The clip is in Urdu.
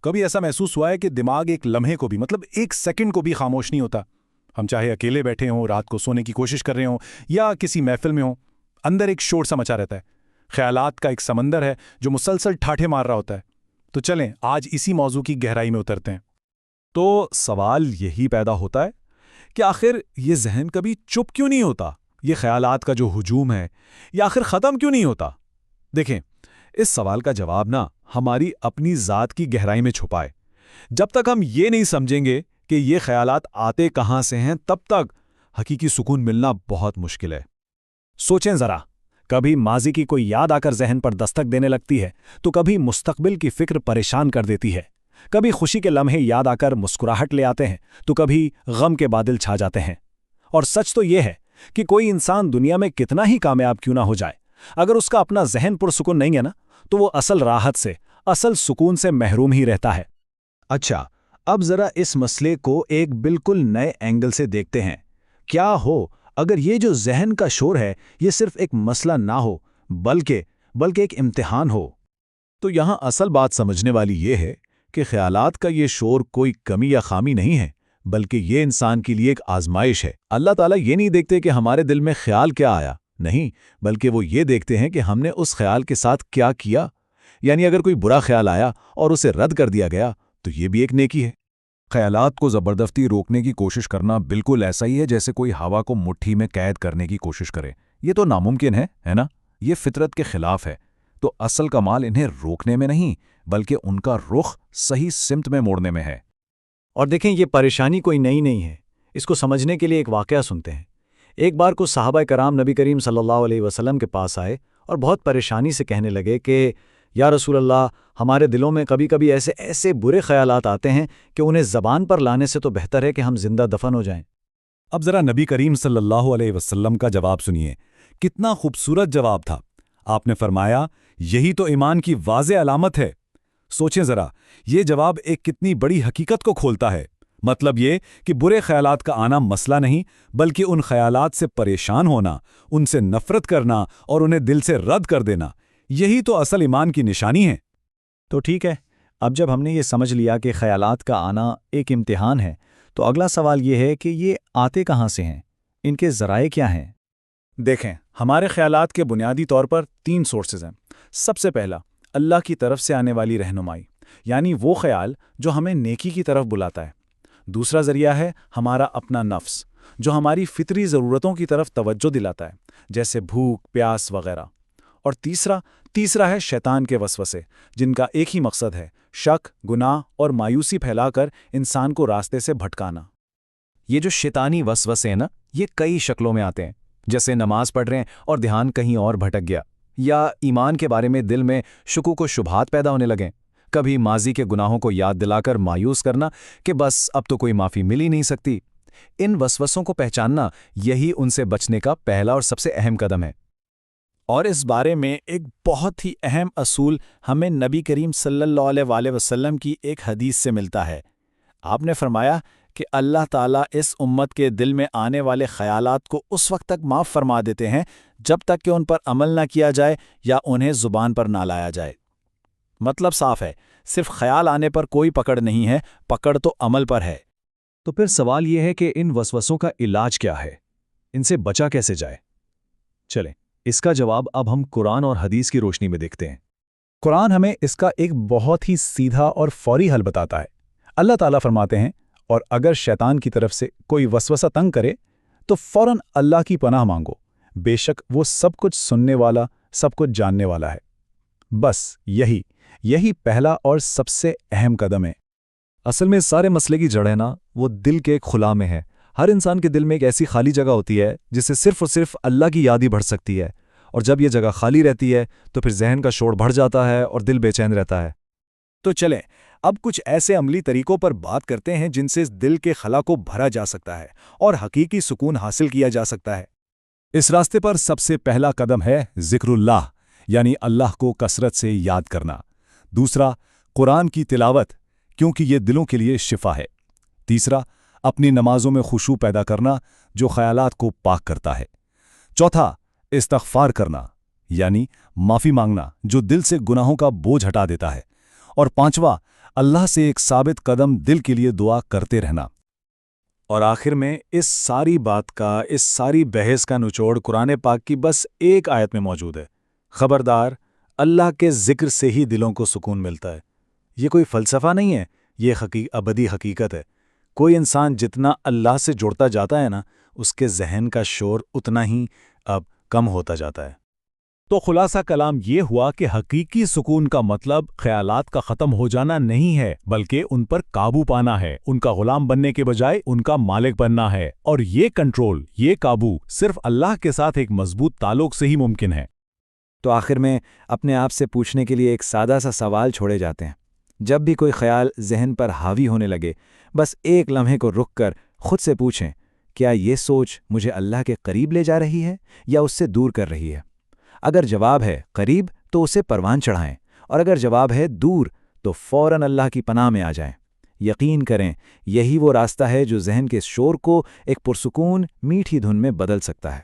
کبھی ایسا محسوس ہوا ہے کہ دماغ ایک لمحے کو بھی مطلب ایک سیکنڈ کو بھی خاموش نہیں ہوتا؟ ہم چاہے اکیلے بیٹھے ہوں، رات کو سونے کی کوشش کر رہے ہوں یا کسی محفل میں ہوں، اندر ایک شور سا مچا رہتا ہے، خیالات کا ایک سمندر ہے جو مسلسل ٹھاٹھے مار رہا ہوتا ہے۔ تو چلیں آج اسی موضوع کی گہرائی میں اترتے ہیں۔ تو سوال یہی پیدا ہوتا ہے کہ آخر یہ ذہن کبھی چپ کیوں نہیں ہوتا؟ یہ خیالات کا جو ہجوم ہے یہ آخر ختم کیوں نہیں ہوتا؟ دیکھیں، اس سوال کا جواب ہماری اپنی ذات کی گہرائی میں چھپا ہے۔ جب تک ہم یہ نہیں سمجھیں گے کہ یہ خیالات آتے کہاں سے ہیں، تب تک حقیقی سکون ملنا بہت مشکل ہے۔ سوچیں ذرا، کبھی ماضی کی کوئی یاد آ کر ذہن پر دستک دینے لگتی ہے تو کبھی مستقبل کی فکر پریشان کر دیتی ہے، کبھی خوشی کے لمحے یاد آ کر مسکراہٹ لے آتے ہیں تو کبھی غم کے بادل چھا جاتے ہیں۔ اور سچ تو یہ ہے کہ کوئی انسان دنیا میں کتنا ہی کامیاب کیوں نہ ہو جائے، اگر اس کا اپنا ذہن پرسکون نہیں ہے نا، تو وہ اصل راحت سے، اصل سکون سے محروم ہی رہتا ہے۔ اچھا، اب ذرا اس مسئلے کو ایک بالکل نئے اینگل سے دیکھتے ہیں۔ کیا ہو اگر یہ جو ذہن کا شور ہے یہ صرف ایک مسئلہ نہ ہو بلکہ ایک امتحان ہو؟ تو یہاں اصل بات سمجھنے والی یہ ہے کہ خیالات کا یہ شور کوئی کمی یا خامی نہیں ہے، بلکہ یہ انسان کے لیے ایک آزمائش ہے۔ اللہ تعالیٰ یہ نہیں دیکھتے کہ ہمارے دل میں خیال کیا آیا، نہیں، بلکہ وہ یہ دیکھتے ہیں کہ ہم نے اس خیال کے ساتھ کیا کیا۔ یعنی اگر کوئی برا خیال آیا اور اسے رد کر دیا گیا تو یہ بھی ایک نیکی ہے۔ خیالات کو زبردستی روکنے کی کوشش کرنا بالکل ایسا ہی ہے جیسے کوئی ہوا کو مٹھی میں قید کرنے کی کوشش کرے۔ یہ تو ناممکن ہے نا؟ یہ فطرت کے خلاف ہے۔ تو اصل کمال انہیں روکنے میں نہیں بلکہ ان کا رخ صحیح سمت میں موڑنے میں ہے۔ اور دیکھیں، یہ پریشانی کوئی نئی نہیں ہے۔ اس کو سمجھنے کے لیے ایک واقعہ سنتے ہیں۔ ایک بار کو صحابہ کرام نبی کریم صلی اللہ علیہ وسلم کے پاس آئے اور بہت پریشانی سے کہنے لگے کہ یا رسول اللہ، ہمارے دلوں میں کبھی کبھی ایسے برے خیالات آتے ہیں کہ انہیں زبان پر لانے سے تو بہتر ہے کہ ہم زندہ دفن ہو جائیں۔ اب ذرا نبی کریم صلی اللہ علیہ وسلم کا جواب سنیے، کتنا خوبصورت جواب تھا۔ آپ نے فرمایا، یہی تو ایمان کی واضح علامت ہے۔ سوچیں ذرا، یہ جواب ایک کتنی بڑی حقیقت کو کھولتا ہے۔ مطلب یہ کہ برے خیالات کا آنا مسئلہ نہیں، بلکہ ان خیالات سے پریشان ہونا، ان سے نفرت کرنا اور انہیں دل سے رد کر دینا، یہی تو اصل ایمان کی نشانی ہے۔ تو ٹھیک ہے، اب جب ہم نے یہ سمجھ لیا کہ خیالات کا آنا ایک امتحان ہے، تو اگلا سوال یہ ہے کہ یہ آتے کہاں سے ہیں؟ ان کے ذرائع کیا ہیں؟ دیکھیں، ہمارے خیالات کے بنیادی طور پر 3 سورسز ہیں۔ سب سے پہلا، اللہ کی طرف سے آنے والی رہنمائی، یعنی وہ خیال جو ہمیں نیکی کی طرف بلاتا ہے۔ دوسرا ذریعہ ہے ہمارا اپنا نفس، جو ہماری فطری ضرورتوں کی طرف توجہ دلاتا ہے، جیسے بھوک، پیاس وغیرہ۔ اور تیسرا ہے شیطان کے وسوسے، جن کا ایک ہی مقصد ہے، شک، گناہ اور مایوسی پھیلا کر انسان کو راستے سے بھٹکانا۔ یہ جو شیطانی وسوسے ہیں نا، یہ کئی شکلوں میں آتے ہیں، جیسے نماز پڑھ رہے ہیں اور دھیان کہیں اور بھٹک گیا، یا ایمان کے بارے میں دل میں شکوک و شبہات پیدا ہونے لگیں، کبھی ماضی کے گناہوں کو یاد دلا کر مایوس کرنا کہ بس اب تو کوئی معافی مل ہی نہیں سکتی۔ ان وسوسوں کو پہچاننا، یہی ان سے بچنے کا پہلا اور سب سے اہم قدم ہے۔ اور اس بارے میں ایک بہت ہی اہم اصول ہمیں نبی کریم صلی اللہ علیہ وسلم کی ایک حدیث سے ملتا ہے۔ آپ نے فرمایا کہ اللہ تعالیٰ اس امت کے دل میں آنے والے خیالات کو اس وقت تک معاف فرما دیتے ہیں جب تک کہ ان پر عمل نہ کیا جائے یا انہیں زبان پر نہ لایا جائے۔ مطلب صاف ہے، صرف خیال آنے پر کوئی پکڑ نہیں ہے، پکڑ تو عمل پر ہے۔ تو پھر سوال یہ ہے کہ ان وسوسوں کا علاج کیا ہے؟ ان سے بچا کیسے جائے؟ چلیں، اس کا جواب اب ہم قرآن اور حدیث کی روشنی میں دیکھتے ہیں۔ قرآن ہمیں اس کا ایک بہت ہی سیدھا اور فوری حل بتاتا ہے۔ اللہ تعالیٰ فرماتے ہیں، اور اگر شیطان کی طرف سے کوئی وسوسہ تنگ کرے تو فوراً اللہ کی پناہ مانگو، بے شک وہ سب کچھ سننے والا، سب کچھ جاننے والا ہے۔ بس یہی پہلا اور سب سے اہم قدم ہے۔ اصل میں سارے مسئلے کی جڑ ہے نا، وہ دل کے ایک خلا میں ہے۔ ہر انسان کے دل میں ایک ایسی خالی جگہ ہوتی ہے جسے صرف اور صرف اللہ کی یاد ہی بھر سکتی ہے، اور جب یہ جگہ خالی رہتی ہے تو پھر ذہن کا شور بڑھ جاتا ہے اور دل بے چین رہتا ہے۔ تو چلیں اب کچھ ایسے عملی طریقوں پر بات کرتے ہیں جن سے اس دل کے خلا کو بھرا جا سکتا ہے اور حقیقی سکون حاصل کیا جا سکتا ہے۔ اس راستے پر سب سے پہلا قدم ہے ذکر اللہ، یعنی اللہ کو کثرت سے یاد کرنا۔ دوسرا، قرآن کی تلاوت، کیونکہ یہ دلوں کے لیے شفا ہے۔ تیسرا، اپنی نمازوں میں خشوع پیدا کرنا، جو خیالات کو پاک کرتا ہے۔ چوتھا، استغفار کرنا، یعنی معافی مانگنا، جو دل سے گناہوں کا بوجھ ہٹا دیتا ہے۔ اور پانچواں، اللہ سے ایک ثابت قدم دل کے لیے دعا کرتے رہنا۔ اور آخر میں اس ساری بات کا، اس ساری بحث کا نچوڑ قرآن پاک کی بس ایک آیت میں موجود ہے۔ خبردار، اللہ کے ذکر سے ہی دلوں کو سکون ملتا ہے۔ یہ کوئی فلسفہ نہیں ہے، یہ ابدی حقیقت ہے۔ کوئی انسان جتنا اللہ سے جڑتا جاتا ہے نا، اس کے ذہن کا شور اتنا ہی اب کم ہوتا جاتا ہے۔ تو خلاصہ کلام یہ ہوا کہ حقیقی سکون کا مطلب خیالات کا ختم ہو جانا نہیں ہے، بلکہ ان پر قابو پانا ہے، ان کا غلام بننے کے بجائے ان کا مالک بننا ہے، اور یہ کنٹرول، یہ قابو صرف اللہ کے ساتھ ایک مضبوط تعلق سے ہی ممکن ہے۔ تو آخر میں اپنے آپ سے پوچھنے کے لیے ایک سادہ سا سوال چھوڑے جاتے ہیں۔ جب بھی کوئی خیال ذہن پر حاوی ہونے لگے، بس ایک لمحے کو رک کر خود سے پوچھیں، کیا یہ سوچ مجھے اللہ کے قریب لے جا رہی ہے یا اس سے دور کر رہی ہے؟ اگر جواب ہے قریب تو اسے پروان چڑھائیں، اور اگر جواب ہے دور تو فوراً اللہ کی پناہ میں آ جائیں۔ یقین کریں، یہی وہ راستہ ہے جو ذہن کے شور کو ایک پرسکون میٹھی دھن میں بدل سکتا ہے۔